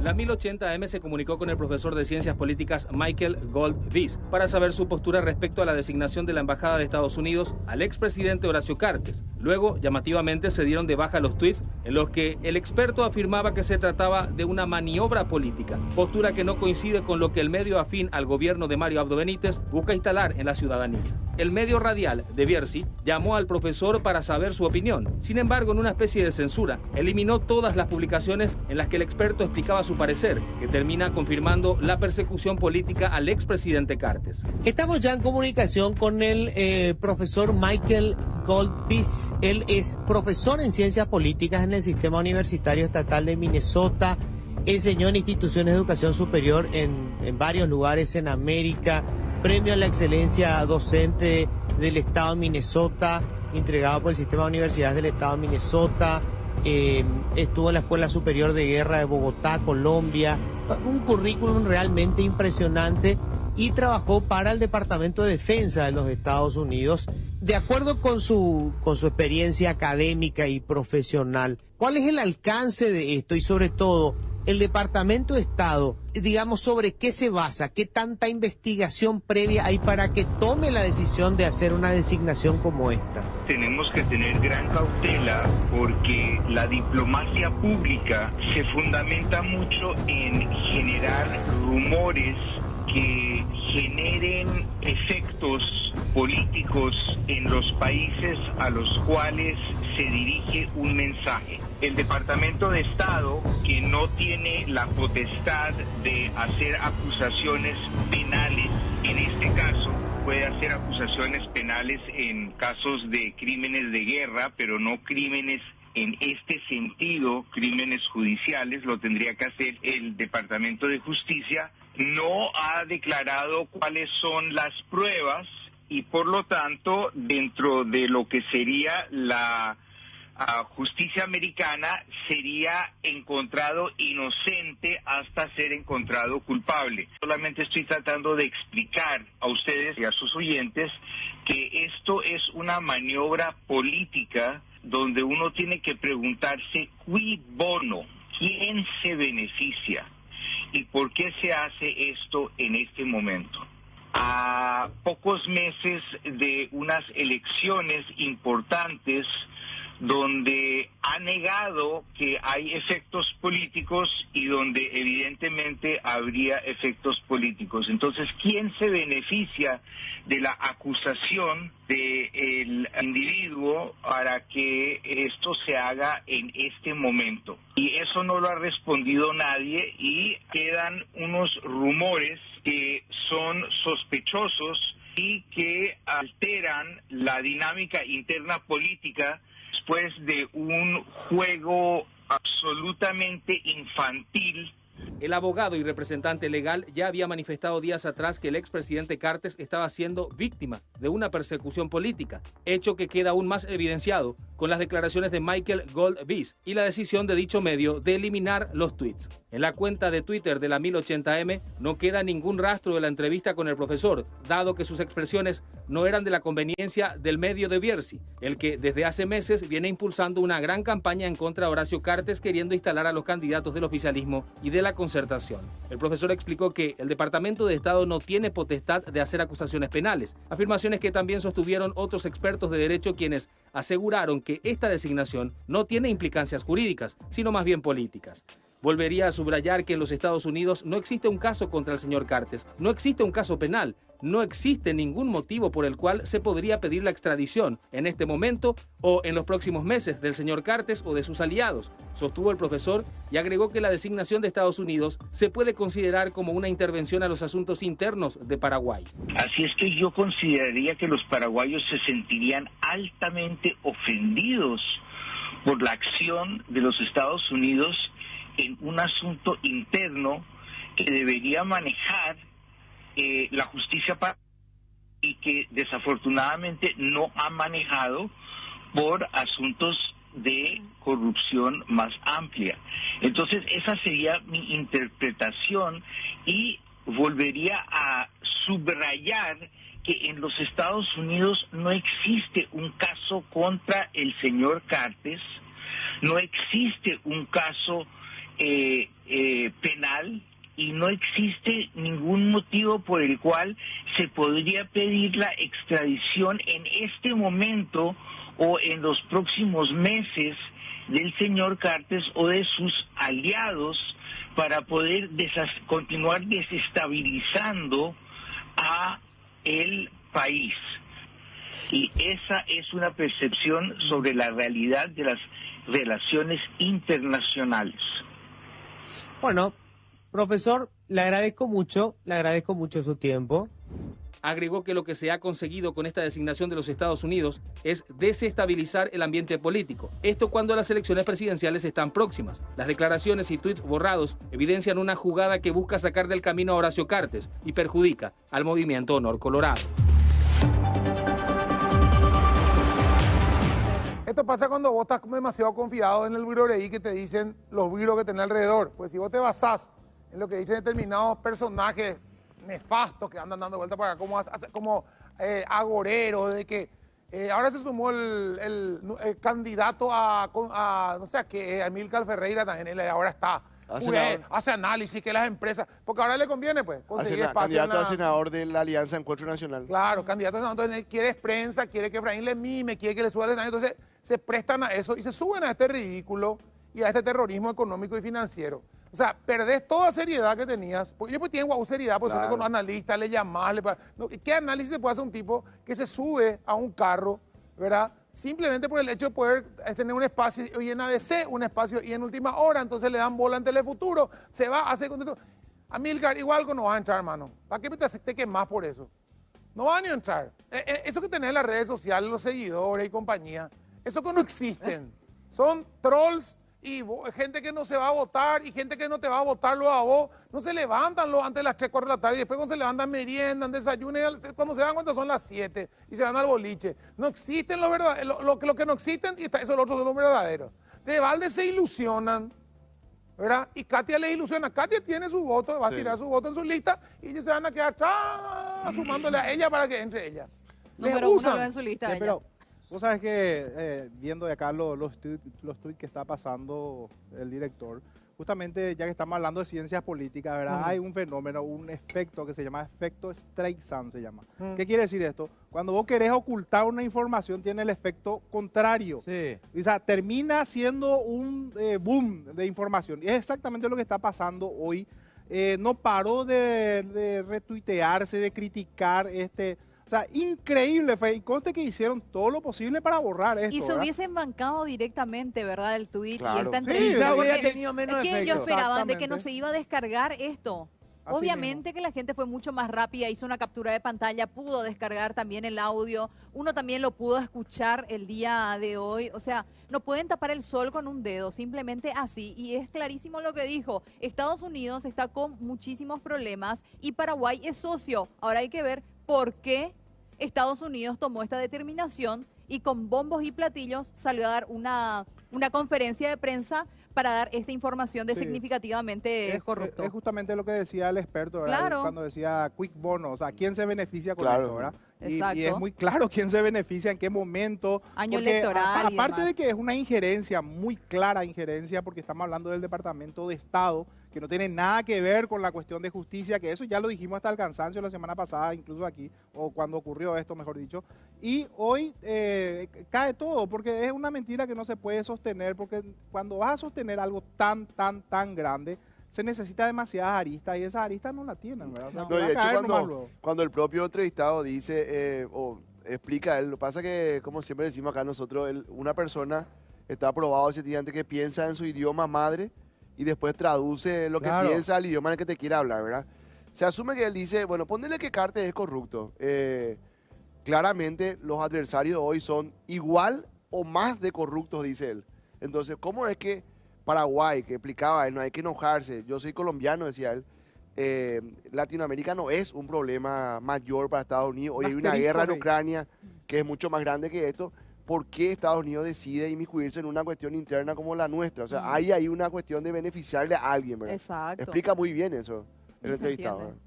La 1080M se comunicó con el profesor de Ciencias Políticas Michael Gold-Weiss para saber su postura respecto a la designación de la Embajada de Estados Unidos al expresidente Horacio Cartes. Luego, llamativamente, se dieron de baja los tweets en los que el experto afirmaba que se trataba de una maniobra política, postura que no coincide con lo que el medio afín al gobierno de Mario Abdo Benítez busca instalar en la ciudadanía. El medio radial de Bierzi llamó al profesor para saber su opinión. Sin embargo, en una especie de censura, eliminó todas las publicaciones en las que el experto explicaba su parecer, que termina confirmando la persecución política al expresidente Cartes. Estamos ya en comunicación con el profesor Michael Gold-Weiss. Él es profesor en Ciencias Políticas en el Sistema Universitario Estatal de Minnesota. Enseñó en instituciones de educación superior en varios lugares en América. Premio a la excelencia docente del Estado de Minnesota, entregado por el Sistema de Universidades del Estado de Minnesota. Estuvo en la Escuela Superior de Guerra de Bogotá, Colombia. Un currículum realmente impresionante y trabajó para el Departamento de Defensa de los Estados Unidos. De acuerdo con su experiencia académica y profesional, ¿cuál es el alcance de esto? Y sobre todo, el Departamento de Estado, digamos, ¿sobre qué se basa? ¿Qué tanta investigación previa hay para que tome la decisión de hacer una designación como esta? Tenemos que tener gran cautela porque la diplomacia pública se fundamenta mucho en generar rumores que generen efectos políticos en los países a los cuales se dirige un mensaje. El Departamento de Estado, que no tiene la potestad de hacer acusaciones penales, en este caso puede hacer acusaciones penales en casos de crímenes de guerra, pero no crímenes en este sentido, crímenes judiciales, lo tendría que hacer el Departamento de Justicia. No ha declarado cuáles son las pruebas y por lo tanto dentro de lo que sería la justicia americana sería encontrado inocente hasta ser encontrado culpable. Solamente estoy tratando de explicar a ustedes y a sus oyentes que esto es una maniobra política donde uno tiene que preguntarse cui bono, ¿quién se beneficia? ¿Y por qué se hace esto en este momento? A pocos meses de unas elecciones importantes donde ha negado que hay efectos políticos y donde evidentemente habría efectos políticos. Entonces, ¿quién se beneficia de la acusación del individuo para que esto se haga en este momento? Y eso no lo ha respondido nadie y quedan unos rumores que son sospechosos y que alteran la dinámica interna política después de un juego absolutamente infantil. El abogado y representante legal ya había manifestado días atrás que el expresidente Cartes estaba siendo víctima de una persecución política, hecho que queda aún más evidenciado con las declaraciones de Michael Gold-Weiss y la decisión de dicho medio de eliminar los tweets. En la cuenta de Twitter de la 1080M no queda ningún rastro de la entrevista con el profesor, dado que sus expresiones no eran de la conveniencia del medio de Bierzi, el que desde hace meses viene impulsando una gran campaña en contra de Horacio Cartes, queriendo instalar a los candidatos del oficialismo y de la concertación. El profesor explicó que el Departamento de Estado no tiene potestad de hacer acusaciones penales, afirmaciones que también sostuvieron otros expertos de derecho quienes aseguraron que esta designación no tiene implicancias jurídicas, sino más bien políticas. Volvería a subrayar que en los Estados Unidos no existe un caso contra el señor Cartes, no existe un caso penal, no existe ningún motivo por el cual se podría pedir la extradición en este momento o en los próximos meses del señor Cartes o de sus aliados, sostuvo el profesor y agregó que la designación de Estados Unidos se puede considerar como una intervención a los asuntos internos de Paraguay. Así es que yo consideraría que los paraguayos se sentirían altamente ofendidos por la acción de los Estados Unidos en un asunto interno que debería manejar la justicia y que desafortunadamente no ha manejado por asuntos de corrupción más amplia. Entonces esa sería mi interpretación y volvería a subrayar que en los Estados Unidos no existe un caso contra el señor Cartes, no existe un caso penal y no existe ningún motivo por el cual se podría pedir la extradición en este momento o en los próximos meses del señor Cartes o de sus aliados para poder continuar desestabilizando a el país. Y esa es una percepción sobre la realidad de las relaciones internacionales. Bueno, profesor, le agradezco mucho su tiempo. Agregó que lo que se ha conseguido con esta designación de los Estados Unidos es desestabilizar el ambiente político. Esto cuando las elecciones presidenciales están próximas. Las declaraciones y tweets borrados evidencian una jugada que busca sacar del camino a Horacio Cartes y perjudica al movimiento Honor Colorado. Esto pasa cuando vos estás demasiado confiado en el buroreí que te dicen los buros que tenés alrededor. Pues si vos te basás en lo que dicen determinados personajes nefastos que andan dando vuelta para acá, como agoreros, de que ahora se sumó el candidato a no sé a qué, a Amílcar Ferreira también, él ahora está. Hace análisis que las empresas, porque ahora le conviene pues conseguir espacio. Candidato a senador de la Alianza Encuentro Nacional. Claro, candidato a senador, entonces quiere prensa, quiere que Efraín le mime, quiere que le suba el escenario, entonces se prestan a eso y se suben a este ridículo y a este terrorismo económico y financiero. O sea, perdés toda seriedad que tenías, porque ellos pues tienen seriedad, pues son con analistas, le llamás, ¿qué análisis se puede hacer un tipo que se sube a un carro, ¿verdad? Simplemente por el hecho de poder tener un espacio y en ABC, un espacio y en última hora, entonces le dan bola en Telefuturo, se va, hace contento. Amílcar, igual que no vas a entrar, hermano. ¿Para qué te quemas por eso? No van a ni a entrar. Eso que tenés en las redes sociales, los seguidores y compañía, eso que no existen. Son trolls y gente que no se va a votar y gente que no te va a votar luego a vos. No se levantan antes de las 3, 4 de la tarde y después cuando se levantan meriendan, desayunan, cuando se dan cuenta son las 7 y se van al boliche. No existen los verdaderos, lo que no existen y eso los otros son los verdaderos. De balde se ilusionan, ¿verdad? Y Katia les ilusiona. Katia tiene su voto, va a tirar su voto en su lista y ellos se van a quedar sumándole a ella para que entre ella. No, pero uno lo ve en su lista ella. Pero vos sabes que viendo de acá los tweets que está pasando el director, justamente ya que estamos hablando de ciencias políticas, ¿verdad? Hay un fenómeno, un efecto que se llama efecto Streisand, se llama. ¿Qué quiere decir esto? Cuando vos querés ocultar una información, tiene el efecto contrario. Sí. O sea, termina siendo un boom de información. Y es exactamente lo que está pasando hoy. No paró de retuitearse, de criticar O sea, increíble, y conste que hicieron todo lo posible para borrar esto. Y se hubiesen bancado directamente, ¿verdad? El tuit y esta Sí, entrevista. ya hubiera tenido menos ¿Qué efecto. ellos esperaban? De que no se iba a descargar esto. Así Obviamente mismo. que la gente fue mucho más rápida, hizo una captura de pantalla, pudo descargar también el audio, uno también lo pudo escuchar el día de hoy, o sea, no pueden tapar el sol con un dedo, simplemente así, y es clarísimo lo que dijo, Estados Unidos está con muchísimos problemas y Paraguay es socio, ahora hay que ver por qué Estados Unidos tomó esta determinación y con bombos y platillos salió a dar una conferencia de prensa para dar esta información de significativamente corrupto. Es justamente lo que decía el experto, ¿verdad? Claro. Cuando decía quick bono, o sea, ¿quién se beneficia con Claro. esto, verdad? Exacto. Y es muy claro quién se beneficia, en qué momento. Año porque electoral y aparte demás. de que es una injerencia, muy clara injerencia, porque estamos hablando del Departamento de Estado, que no tiene nada que ver con la cuestión de justicia, que eso ya lo dijimos hasta el cansancio la semana pasada, incluso aquí, o cuando ocurrió esto, mejor dicho. Y hoy cae todo, porque es una mentira que no se puede sostener, porque cuando vas a sostener algo tan grande, se necesita demasiadas aristas, y esas aristas no la tienen, ¿verdad? O sea, No. que No, y va de a hecho, caer nomás luego. cuando el propio entrevistado dice o explica él, lo que pasa que, como siempre decimos acá nosotros, una persona está aprobado efectivamente que piensa en su idioma madre y después traduce lo que Claro. piensa al idioma en el que te quiere hablar, ¿verdad? Se asume que él dice, bueno, ponele que Cartes es corrupto. Claramente los adversarios hoy son igual o más de corruptos, dice él. Entonces, ¿cómo es que Paraguay, que explicaba él, no hay que enojarse, yo soy colombiano, decía él, Latinoamérica no es un problema mayor para Estados Unidos, hoy hay una Asterisco, guerra en rey. Ucrania que es mucho más grande que esto, ¿por qué Estados Unidos decide inmiscuirse en una cuestión interna como la nuestra? O sea, hay ahí una cuestión de beneficiarle a alguien, ¿verdad? Exacto. Explica muy bien eso Y el se entrevistado. entiende. ¿verdad?